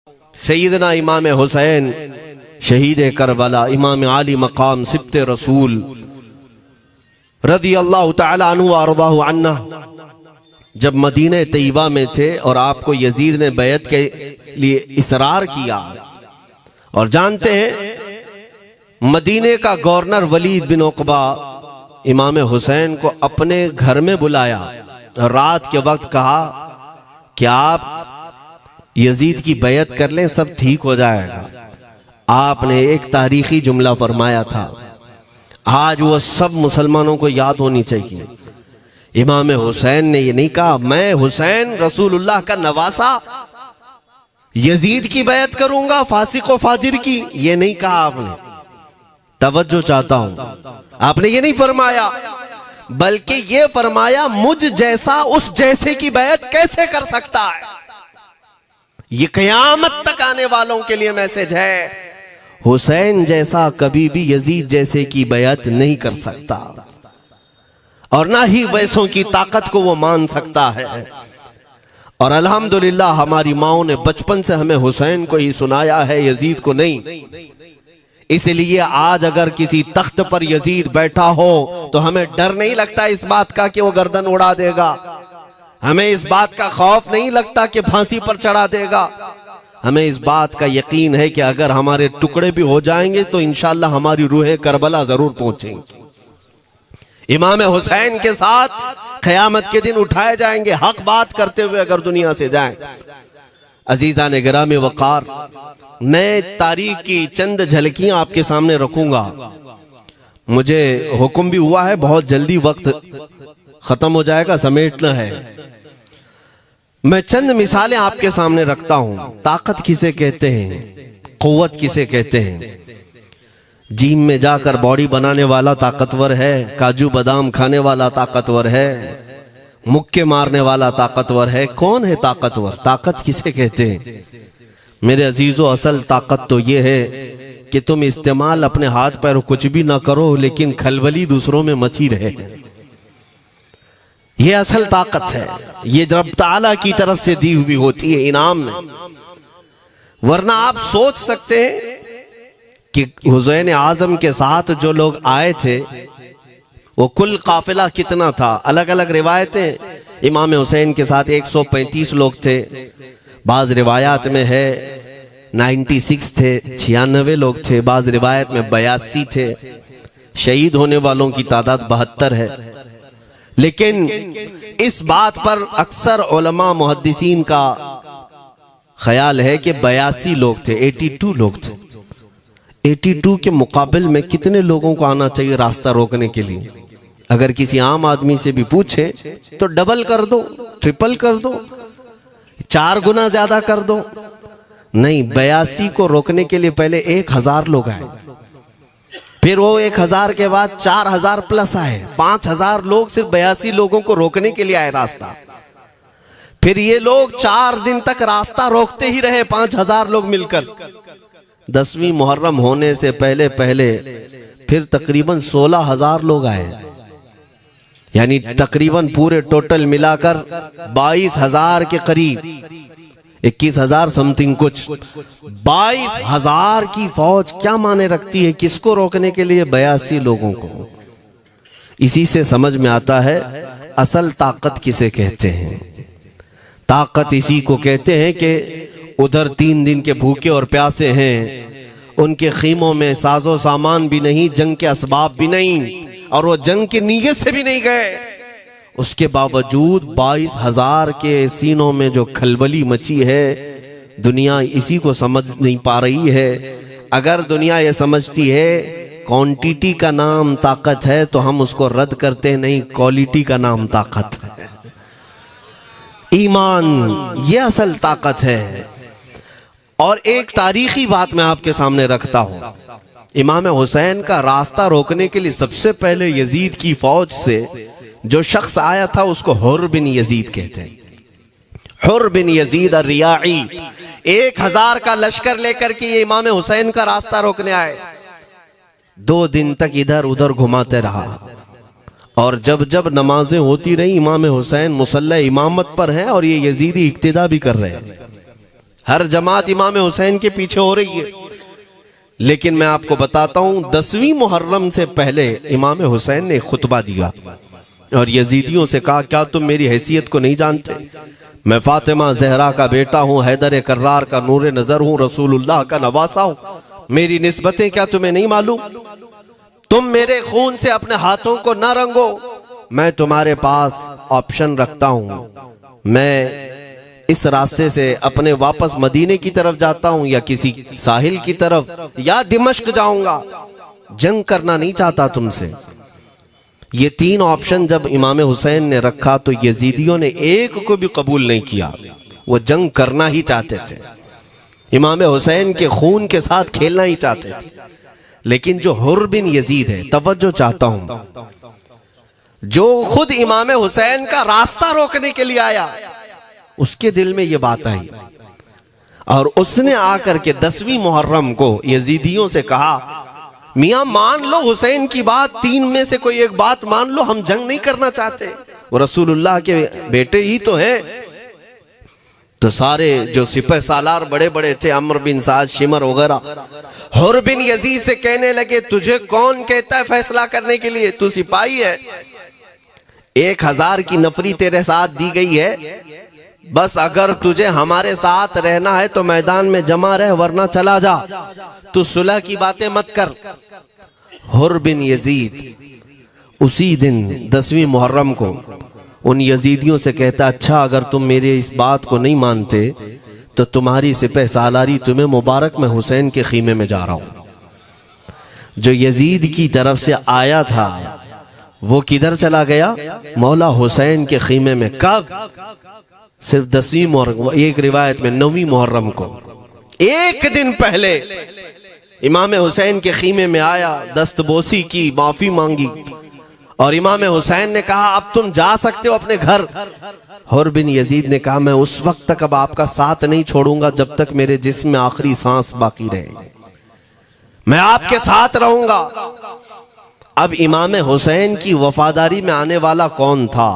सैयदना इमाम हुसैन शहीद करबला, इमाम आली मकाम सिब्ते रसूल रज़ी अल्लाह तआला अन्हु व अर्ज़ाहु अन्ना जब मदीने तैयबा में थे और आपको यजीद ने बैत के लिए इसरार किया, और जानते हैं मदीने का गवर्नर वलीद बिन उक़बा इमाम हुसैन को अपने घर में बुलाया और रात के वक्त कहा कि आप यजीद की बैत कर लें, सब ठीक हो जाएगा। आपने एक तारीखी जुमला फरमाया था, आज वो सब मुसलमानों को याद होनी चाहिए। इमाम हुसैन ने ये नहीं कहा मैं हुसैन रसूलुल्लाह का नवासा यजीद की बैत करूंगा फासिक व फाजिर की, ये नहीं कहा आपने। तवज्जो चाहता हूं, आपने ये नहीं फरमाया, बल्कि ये फरमाया मुझ जैसा उस जैसे की बैत कैसे कर सकता है। ये क़यामत तक आने वालों के लिए मैसेज है, हुसैन जैसा कभी भी यजीद जैसे की बैत नहीं कर सकता और ना ही वैसों की ताकत को वो मान सकता है। और अल्हम्दुलिल्लाह हमारी माओ ने बचपन से हमें हुसैन को ही सुनाया है, यजीद को नहीं। इसलिए आज अगर किसी तख्त पर यजीद बैठा हो तो हमें डर नहीं लगता इस बात का कि वो गर्दन उड़ा देगा, हमें इस बात का खौफ नहीं लगता कि फांसी पर चढ़ा देगा। हमें इस बात का यकीन है कि अगर हमारे टुकड़े भी हो जाएंगे तो इंशाअल्लाह हमारी रूह करबला जरूर पहुंचेंगी। इमाम हुसैन के साथ क़यामत के दिन उठाए जाएंगे, हक बात करते हुए अगर दुनिया से जाएं। अजीजा ने गिरामी वक़ार, मैं तारीख की चंद झलकियां आपके सामने रखूंगा। मुझे हुक्म भी हुआ है, बहुत जल्दी वक्त खत्म हो जाएगा, समेटना है। मैं चंद मिसालें आपके सामने रखता हूं। ताकत किसे कहते हैं, कुव्वत किसे कहते हैं। जिम में जाकर बॉडी बनाने वाला ताकतवर है, काजू बादाम खाने वाला ताकतवर है, मुक्के मारने वाला ताकतवर है। कौन है ताकतवर? ताकत किसे कहते हैं मेरे अजीजों? असल ताकत तो ये है कि तुम इस्तेमाल अपने हाथ पैर कुछ भी ना करो, लेकिन खलबली दूसरों में मची रहे। ये असल ताकत है, ये रब ताला की तरफ से दी हुई होती है इनाम में। वरना आप सोच सकते हैं कि हुसैन आजम के साथ जो लोग आए थे वो कुल काफिला कितना था। अलग अलग रिवायतें, इमाम हुसैन के साथ 135 लोग थे, बाज रिवायात में है 96 थे, 96 लोग थे, बाज रिवायत में 82 थे। शहीद होने वालों की तादाद 72 है। लेकिन इस बात पर अक्सर उलमा मुहद्दिसीन का ख्याल है कि 82 लोग थे, 82 लोग थे। 82 के मुकाबिल में कितने लोगों को आना चाहिए रास्ता रोकने के लिए? अगर किसी आम आदमी से भी पूछे तो डबल कर दो, ट्रिपल कर दो, 4 गुना ज्यादा कर दो। नहीं, 82 को रोकने के लिए पहले 1000 लोग आए, फिर वो 1000 के बाद 4000 प्लस आए, 5000 लोग सिर्फ 82 लोगों को रोकने के लिए आए रास्ता। फिर ये लोग 4 दिन तक रास्ता रोकते ही रहे, 5000 लोग मिलकर। 10वीं मुहर्रम होने से पहले पहले फिर तकरीबन 16000 लोग आए, यानी तकरीबन पूरे टोटल मिलाकर 22000 के करीब, 21000 समथिंग कुछ। 22000 की फौज क्या माने रखती है? किसको रोकने के लिए? 82 लोगों को। इसी से समझ में आता है असल ताकत किसे कहते हैं। ताकत इसी को कहते हैं कि उधर 3 दिन के भूखे और प्यासे हैं, उनके खीमों में साजो सामान भी नहीं, जंग के असबाब भी नहीं, और वो जंग की नीयत से भी नहीं गए। उसके बावजूद 22000 के सीनों में जो खलबली मची है, दुनिया इसी को समझ नहीं पा रही है। अगर दुनिया ये समझती है क्वांटिटी का नाम ताकत है तो हम उसको रद्द करते नहीं, क्वालिटी का नाम ताकत है। ईमान ये असल ताकत है। और एक तारीखी बात मैं आपके सामने रखता हूं। इमाम हुसैन का रास्ता रोकने के लिए सबसे पहले यजीद की फौज से जो शख्स आया था उसको हुर बिन यजीद कहते हैं। हुर बिन यजीद रियाई 1000 का लश्कर लेकर के ये इमाम हुसैन का रास्ता रोकने आए। 2 दिन तक इधर उधर घुमाते रहा, और जब जब नमाजें होती रही, इमाम हुसैन मुसल्ला इमामत पर हैं और ये यजीदी इक्तिदा भी कर रहे हैं। हर जमात इमाम हुसैन के पीछे हो रही है। लेकिन मैं आपको बताता हूं 10वीं मुहर्रम से पहले इमाम हुसैन ने खुतबा दिया और यजीदियों से कहा, क्या तुम मेरी हैसियत को नहीं जानते? मैं फातिमा जहरा का बेटा हूं, हैदर कर्रार का नूर नजर हूं, रसूलुल्लाह का नवासा हूं। मेरी निस्बतें क्या तुम्हें नहीं मालूम? तुम मेरे खून से अपने हाथों को ना रंगो। मैं तुम्हारे पास ऑप्शन रखता हूं, मैं इस रास्ते से अपने वापस मदीने की तरफ जाता हूं या किसी साहिल की तरफ या दिमश्क जाऊंगा। जंग करना नहीं चाहता तुमसे। ये 3 ऑप्शन जब इमाम हुसैन ने रखा तो यजीदियों ने एक को भी कबूल नहीं किया। वो जंग करना ही चाहते थे, इमाम हुसैन के खून के साथ खेलना ही चाहते थे। लेकिन जो हुर बिन यजीद है, तवज्जो चाहता हूं, जो खुद इमाम हुसैन का रास्ता रोकने के लिए आया, उसके दिल में ये बात आई और उसने आकर के 10वीं मुहर्रम को यजीदियों से कहा, मियां मान लो हुसैन की बात, 3 में से कोई एक बात मान लो, हम जंग नहीं करना चाहते, वो रसूलुल्लाह के बेटे ही तो हैं। तो सारे जो सिपह सालार बड़े बड़े थे, अम्र बिन साद, शिमर वगैरह, हुर बिन यजीद से कहने लगे, तुझे कौन कहता है फैसला करने के लिए? तू सिपाही है, 1000 की नफरी तेरे साथ दी गई है, बस अगर तुझे हमारे साथ रहना है तो मैदान में जमा रह, वरना चला जा, तू सुलह की बातें मत कर। हुर बिन यजीद उसी दिन 10वीं मुहर्रम को उन यजीदियों से कहता, अच्छा अगर तुम मेरे इस बात को नहीं मानते तो तुम्हारी सिपह सालारी तुम्हें मुबारक, मैं हुसैन के खीमे में जा रहा हूं। जो यजीद की तरफ से आया था वो किधर चला गया? मौला हुसैन के खीमे में। कब? सिर्फ 10वीं मुहर्रम, एक रिवायत में 9वीं मुहर्रम को, एक दिन पहले इमाम हुसैन के खीमे में आया, दस्तबोसी की, माफी मांगी और इमाम हुसैन ने कहा, अब तुम जा सकते हो अपने घर। हुर बिन यजीद ने कहा, मैं उस वक्त तक अब आपका साथ नहीं छोड़ूंगा जब तक मेरे जिस्म में आखिरी सांस बाकी रहेगी, मैं आपके साथ रहूंगा। अब इमाम हुसैन की वफादारी में आने वाला कौन था?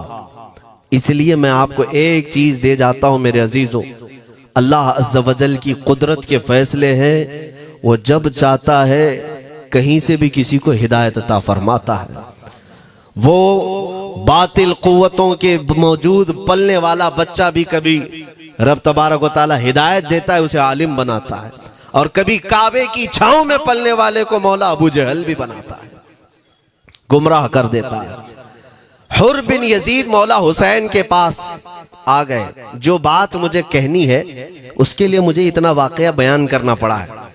इसलिए मैं आपको एक चीज दे जाता हूं मेरे अजीजों, अल्लाह अज़्ज़ वजल की कुदरत के फैसले हैं, वो जब चाहता है कहीं से भी किसी को हिदायत अता फरमाता है। वो बातिल कुव्वतों के मौजूद पलने वाला बच्चा भी कभी रब तबारक व तआला हिदायत देता है, उसे आलिम बनाता है, और कभी काबे की छांव में पलने वाले को मौला अबू जहल भी बनाता है, गुमराह कर देता है। हुर बिन यजीद मौला हुसैन के पास आ गए। जो बात मुझे कहनी है उसके लिए मुझे इतना वाकया बयान करना पड़ा है।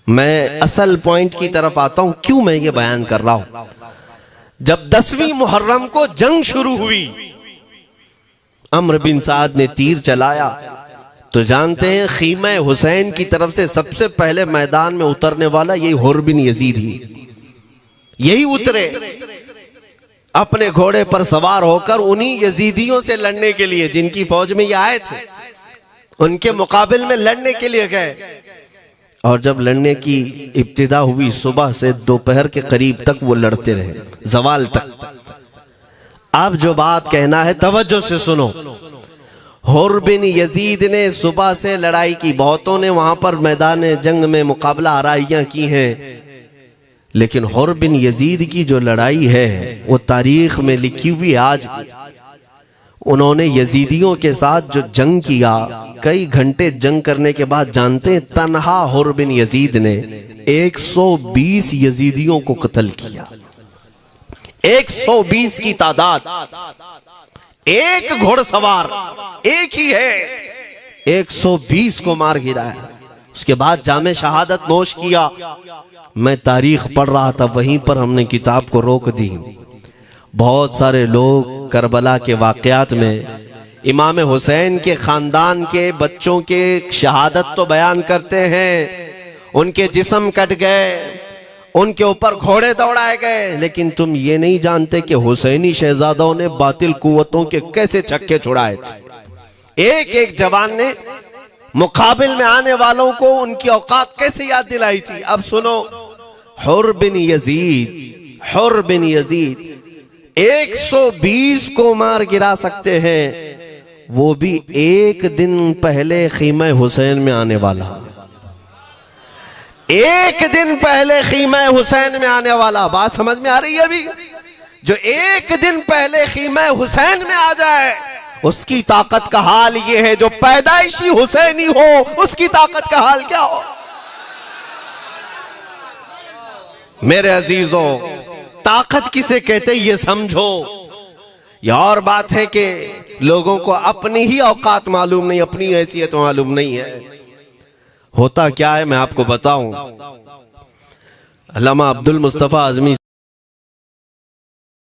मैं असल पॉइंट की तरफ आता हूं, क्यों मैं ये बयान कर रहा हूं। जब 10वीं मुहर्रम को जंग शुरू हुई, अम्र बिन साद ने तीर चलाया, तो जानते हैं खीमा हुसैन की तरफ से सबसे पहले मैदान में उतरने वाला यही हुर बिन यजीद ही, यही उतरे अपने घोड़े पर सवार होकर उन्हीं यजीदियों से लड़ने के लिए जिनकी फौज में ये आए थे, उनके मुकाबिल में लड़ने के लिए गए। और जब लड़ने की इब्तिदा हुई, सुबह से दोपहर के करीब तक वो लड़ते रहे, जवाल तक। अब जो बात कहना है तवज्जो से सुनो। हुर बिन यजीद ने सुबह से लड़ाई की, बहुतों ने वहां पर मैदान जंग में मुकाबला आराइयां की हैं, लेकिन हुर बिन यजीद की जो लड़ाई है वो तारीख में लिखी हुई। आज उन्होंने यजीदियों के साथ जो जंग किया, कई घंटे जंग करने के बाद, जानते हैं तन्हा हुर बिन यजीद ने 120 यजीदियों को कत्ल किया। 120 की तादाद, एक घोड़सवार एक ही है, 120 को मार गिराया। उसके बाद जामे शहादत नोश किया। मैं तारीख पढ़ रहा था, वहीं पर हमने किताब को रोक दी। बहुत सारे लोग करबला के वाकयात में इमाम हुसैन के खानदान के बच्चों के शहादत तो बयान करते हैं, उनके जिस्म कट गए, उनके ऊपर घोड़े दौड़ाए गए, लेकिन तुम ये नहीं जानते कि हुसैनी शहजादों ने बातिल कुव्वतों के कैसे छक्के छुड़ाए थे। एक एक जवान ने मुकाबिल में आने वालों को उनकी औकात कैसे याद दिलाई थी। अब सुनो, हुर बिन यजीद 120 को मार गिरा सकते हैं, वो भी एक दिन पहले खीमा हुसैन में आने वाला, एक दिन पहले खीमा हुसैन में आने वाला। बात समझ में आ रही है अभी? जो एक दिन पहले खीमा हुसैन में आ जाए उसकी ताकत का हाल ये है, जो पैदाइशी हुसैनी हो उसकी ताकत का हाल क्या हो। मेरे अजीजों, ताकत किसे कहते ये समझो। यह और बात है कि लोगों को अपनी ही औकात मालूम नहीं, अपनी हैसियत मालूम नहीं है। होता क्या है मैं आपको बताऊं। अल्लामा अब्दुल मुस्तफा आजमी